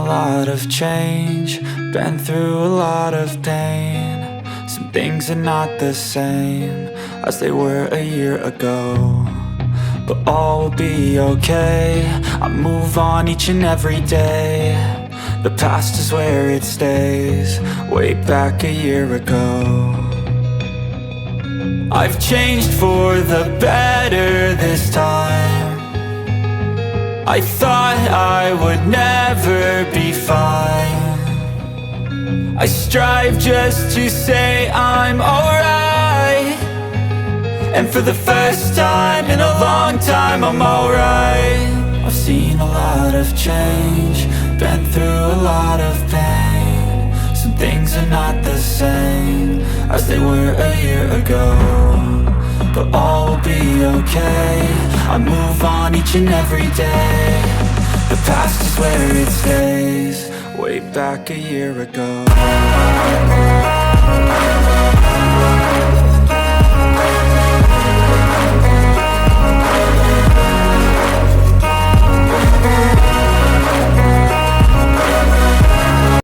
a lot of change, been through a lot of pain. Some things are not the same as they were a year ago, but all will be okay. I move on each and every day. The past is where it stays, way back a year ago. I've changed for the better this time. I thought I would never be fine. I strive just to say I'm alright, and for the first time in a long time I'm alright. I've seen a lot of change, been through a lot of pain. Some things are not the same as they were a year ago, but all will be okay. I move on each and every day. The past is where it stays, way back a year ago.